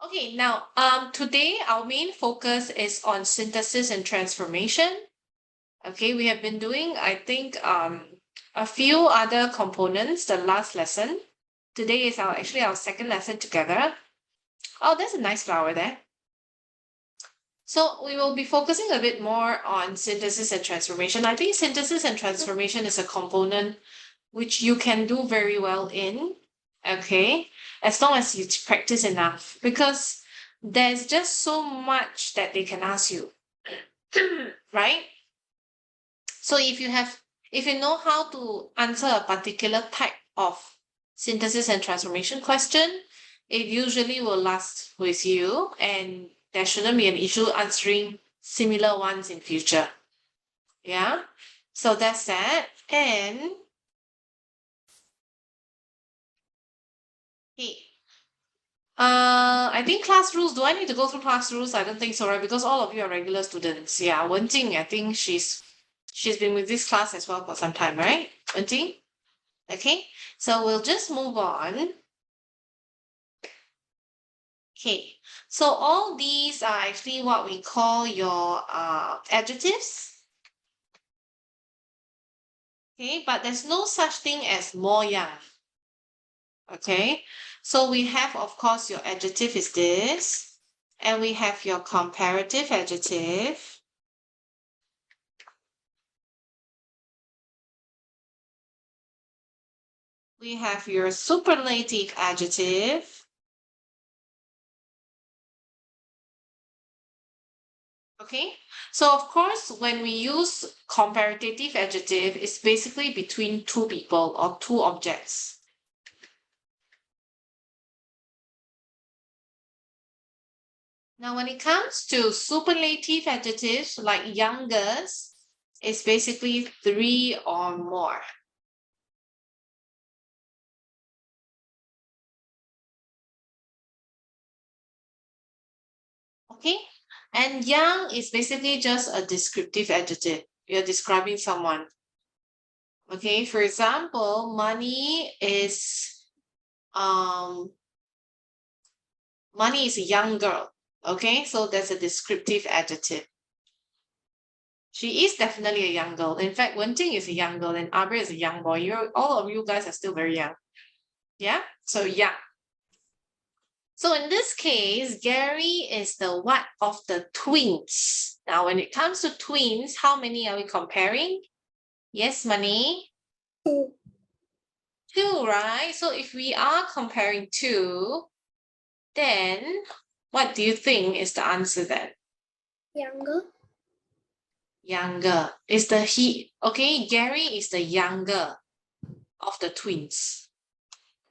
Okay, now today our main focus is on synthesis and transformation. Okay, we have been doing, I think, a few other components the last lesson. Today is actually our second lesson together. Oh, there's a nice flower there. So we will be focusing a bit more on synthesis and transformation. I think synthesis and transformation is a component which you can do very well in, okay, as long as you practice enough, because there's just so much that they can ask you, right? So if you know how to answer a particular type of synthesis and transformation question, it usually will last with you, and there shouldn't be an issue answering similar ones in future. Yeah, so that's that. And hey, I think class rules. Do I need to go through class rules? I don't think so, right? Because all of you are regular students. Yeah, Wen Jing, I think she's been with this class as well for some time, right? Wen Jing? Okay, so we'll just move on. Okay, so all these are actually what we call your adjectives. Okay, but there's no such thing as more young. Okay, so we have, of course, your adjective is this, and we have your comparative adjective. We have your superlative adjective. Okay, so of course, when we use comparative adjective, it's basically between two people or two objects. Now, when it comes to superlative adjectives like youngest, it's basically three or more. Okay, and young is basically just a descriptive adjective. You're describing someone. Okay, for example, money is a young girl. Okay, so that's a descriptive adjective. She is definitely a young girl. In fact, Wen Jing is a young girl and Abra is a young boy. All of you guys are still very young. Yeah, so young. So in this case, Gary is the what of the twins. Now, when it comes to twins, how many are we comparing? Yes, Money? Two, right? So if we are comparing two, then what do you think is the answer then? Younger. Younger. Is the he, okay, Gary is the younger of the twins.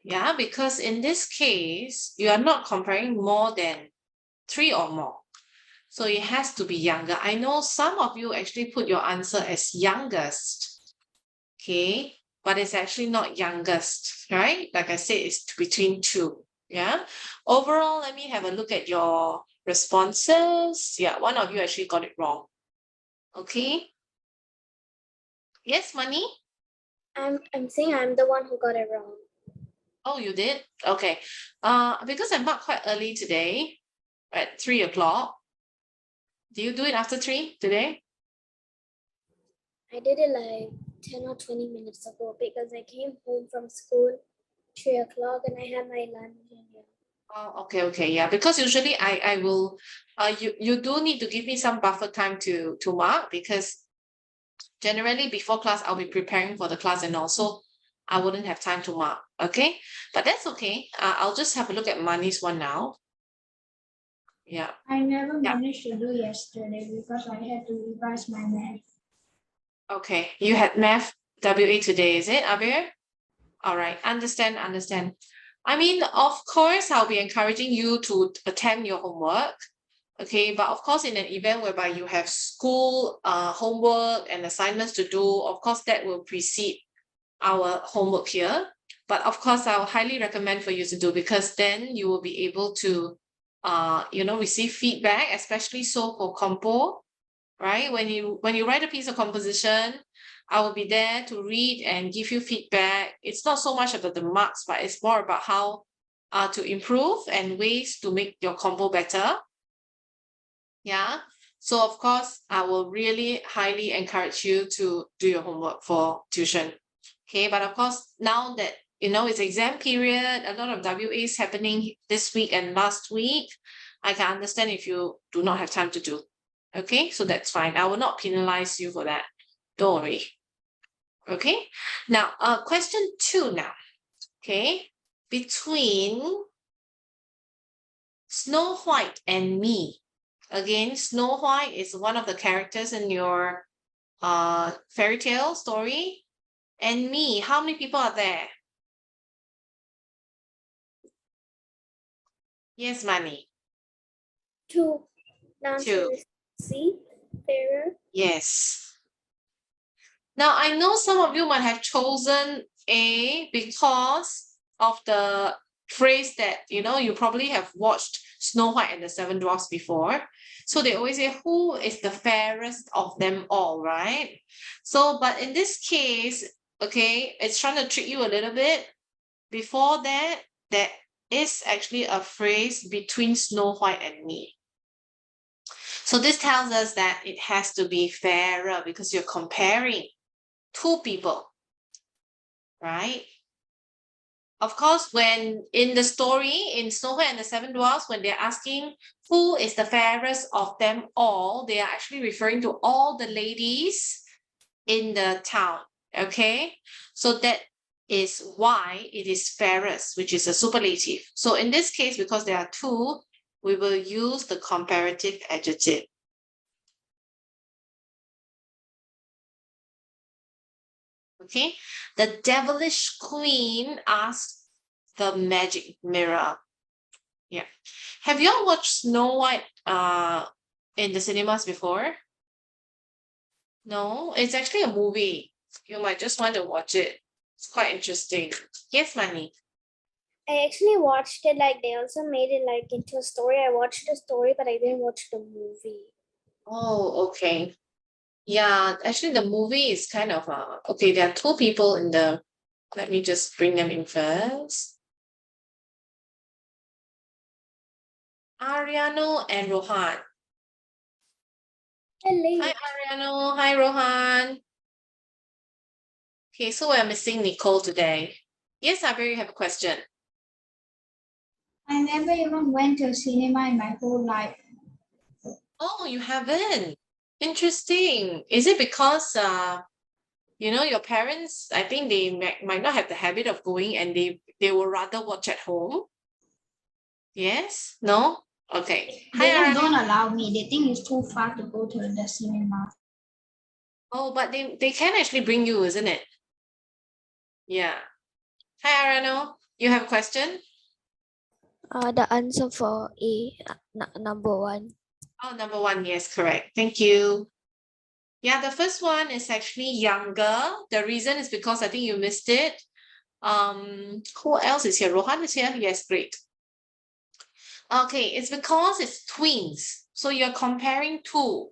Yeah, because in this case, you are not comparing more than three or more. So it has to be younger. I know some of you actually put your answer as youngest, okay? But it's actually not youngest, right? Like I said, it's between two, yeah? Overall, let me have a look at your responses. Yeah, one of you actually got it wrong. Okay? Yes, Money? I'm saying I'm the one who got it wrong. Oh, you did? Okay. Because I marked quite early today at 3 o'clock. Do you do it after 3 today? I did it like 10 or 20 minutes ago because I came home from school 3 o'clock and I had my lunch. Oh, okay, yeah. Because usually I will you do need to give me some buffer time to mark, because generally before class I'll be preparing for the class and also I wouldn't have time to mark. Okay, but that's okay. I'll just have a look at Money's one now. Yeah. I never managed to do yesterday because I had to revise my math. Okay, you had math WA today, is it, Abir? All right, understand. I mean, of course, I'll be encouraging you to attempt your homework. Okay, but of course, in an event whereby you have school homework and assignments to do, of course, that will precede our homework here. But of course, I will highly recommend for you to do, because then you will be able to, receive feedback, especially so for compo, right? When you write a piece of composition, I will be there to read and give you feedback. It's not so much about the marks, but it's more about how to improve and ways to make your combo better. Yeah. So of course, I will really highly encourage you to do your homework for tuition. Okay, but of course, now that it's exam period, a lot of WAs happening this week and last week, I can understand if you do not have time to do. Okay, so that's fine. I will not penalize you for that. Don't worry. Okay, now question 2 now. Okay, between Snow White and me. Again, Snow White is one of the characters in your fairy tale story. And me, how many people are there? Yes, Manny. 2. The answer 2. is C. Fairer. Yes. Now, I know some of you might have chosen A because of the phrase that, you probably have watched Snow White and the Seven Dwarfs before. So they always say, who is the fairest of them all, right? So, but in this case, okay, it's trying to trick you a little bit. Before that, there is actually a phrase between Snow White and me. So this tells us that it has to be fairer because you're comparing 2 people, right? Of course, when in the story, in Snow White and the Seven Dwarfs, when they're asking who is the fairest of them all, they are actually referring to all the ladies in the town, okay? So that is why it is fairest, which is a superlative. So in this case, because there are 2, we will use the comparative adjective. Okay, the devilish queen asked the magic mirror. Yeah. Have you all watched Snow White in the cinemas before? No, it's actually a movie. You might just want to watch it. It's quite interesting. Yes, Manny. I actually watched it, like they also made it like into a story. I watched the story, but I didn't watch the movie. Oh, okay. Yeah, actually the movie is kind of okay, there are 2 people in the, let me just bring them in first. Ariano and Rohan. Hello. Hi Ariano, hi Rohan. Okay, so we're missing Nicole today. Yes, Abir, you have a question. I never even went to a cinema in my whole life. Oh, you haven't? Interesting. Is it because your parents, I think they might not have the habit of going and they will rather watch at home? Yes? No? Okay. They Hi, just Arano. don't allow me. They think it's too far to go to the cinema. Oh, but they can actually bring you, isn't it? Yeah. Hi, Arano. You have a question? The answer for A, number 1. Oh, number 1, yes, correct. Thank you. Yeah, the first one is actually younger. The reason is because I think you missed it. Who else is here? Rohan is here? Yes, great. Okay, it's because it's twins. So you're comparing 2.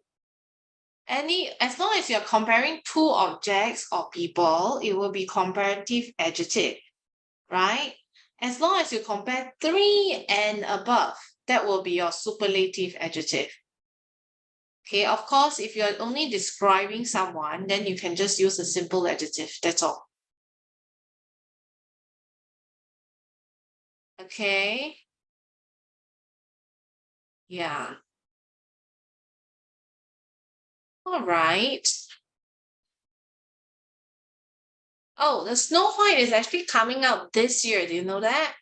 As long as you're comparing 2 objects or people, it will be comparative adjective, right? As long as you compare 3 and above, that will be your superlative adjective. Okay, of course, if you're only describing someone, then you can just use a simple adjective. That's all. Okay. Yeah. All right. Oh, the Snow White is actually coming out this year. Do you know that?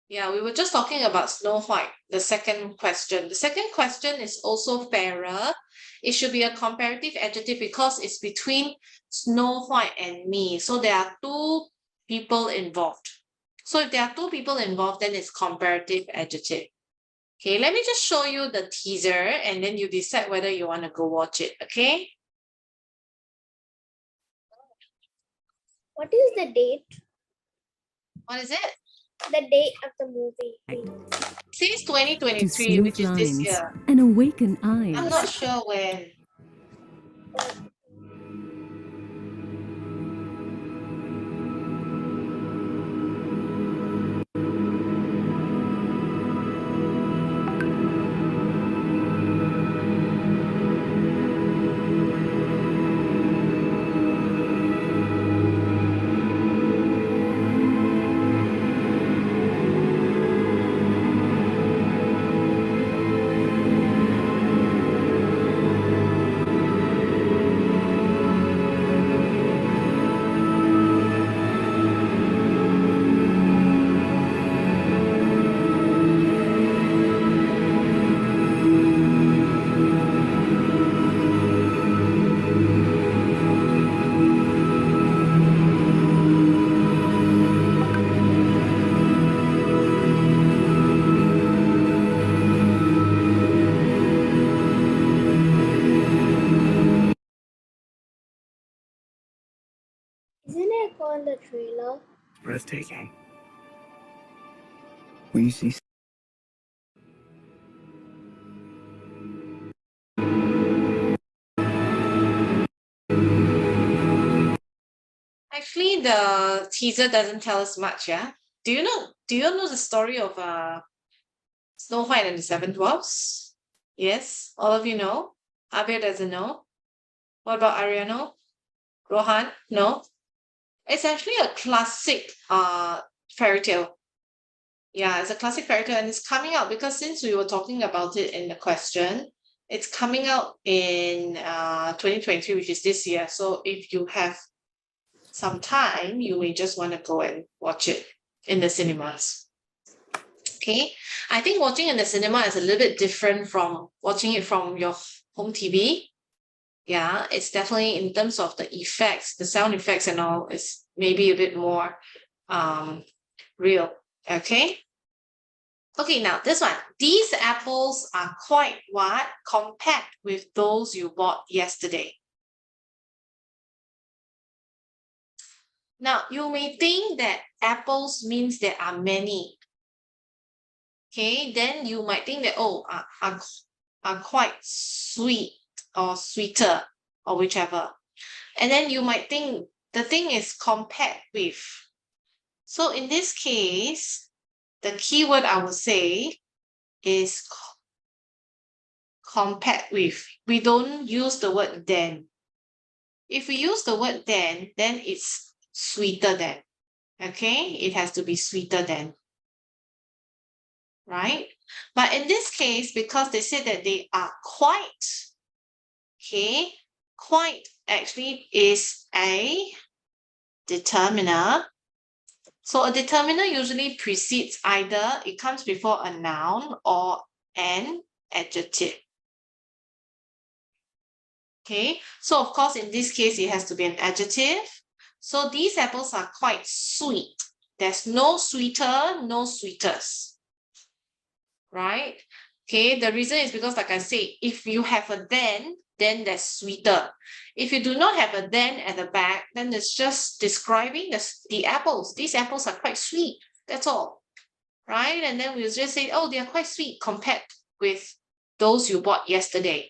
Yeah, we were just talking about Snow White, the second question. The second question is also fairer. It should be a comparative adjective because it's between Snow White and me. So there are 2 people involved. So if there are 2 people involved, then it's comparative adjective. Okay, let me just show you the teaser and then you decide whether you want to go watch it, okay? What is the date? What is it? The date of the movie. Since To 2023, smooth which is this lines year. and awaken I'm eyes. not sure when. the trailer. Breathtaking. When you see Actually, the teaser doesn't tell us much, yeah? Do you know the story of Snow White and the Seven Dwarfs? Yes, all of you know. Abir doesn't know. What about Ariano? Rohan? No. It's actually a classic fairy tale. Yeah, it's a classic fairy tale, and it's coming out because since we were talking about it in the question, it's coming out in 2023, which is this year. So if you have some time, you may just want to go and watch it in the cinemas. Okay, I think watching in the cinema is a little bit different from watching it from your home TV. Yeah, it's definitely in terms of the effects, the sound effects and all, is maybe a bit more real. Okay. Okay, now this one. These apples are quite what? Compact with those you bought yesterday. Now, you may think that apples means there are many. Okay, then you might think that, oh, are quite sweet or sweeter or whichever. And then you might think the thing is compared with. So in this case, the keyword I would say is compared with. We don't use the word than. If we use the word then it's sweeter than. Okay, it has to be sweeter than. Right? But in this case, because they said that they are quite, okay, quite actually is a determiner. So a determiner usually precedes either, it comes before a noun or an adjective. Okay, so of course, in this case, it has to be an adjective. So these apples are quite sweet. There's no sweeter, no sweetest. Right? Okay, the reason is because, like I say, if you have a then that's sweeter. If you do not have a then at the back, then it's just describing the apples. These apples are quite sweet. That's all. Right? And then we'll just say, oh, they are quite sweet compared with those you bought yesterday.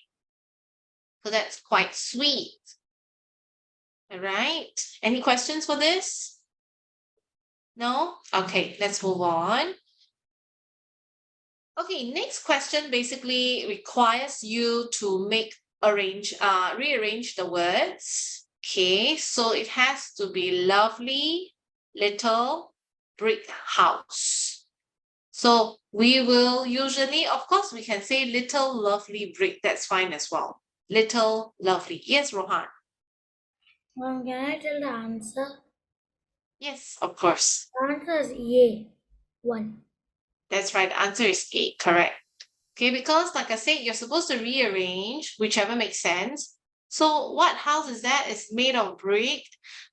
So that's quite sweet. All right. Any questions for this? No? Okay, let's move on. Okay, next question basically requires you to rearrange the words. Okay, so it has to be lovely little brick house. So we will usually, of course, we can say little lovely brick. That's fine as well. Little lovely. Yes, Rohan. Can I tell the answer? Yes, of course. The answer is A. 1. That's right. The answer is A. Correct. Okay, because like I said, you're supposed to rearrange whichever makes sense. So what house is that? It's made of brick.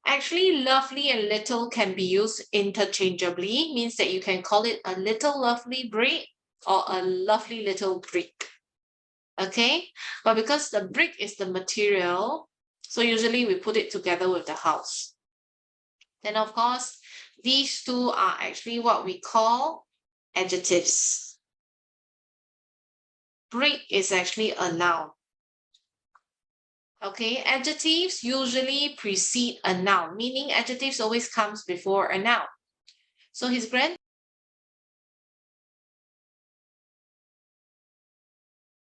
Actually, lovely and little can be used interchangeably, means that you can call it a little lovely brick or a lovely little brick. Okay, but because the brick is the material, so usually we put it together with the house. Then of course, these two are actually what we call adjectives. Brick is actually a noun. Okay, adjectives usually precede a noun, meaning adjectives always comes before a noun. So his grand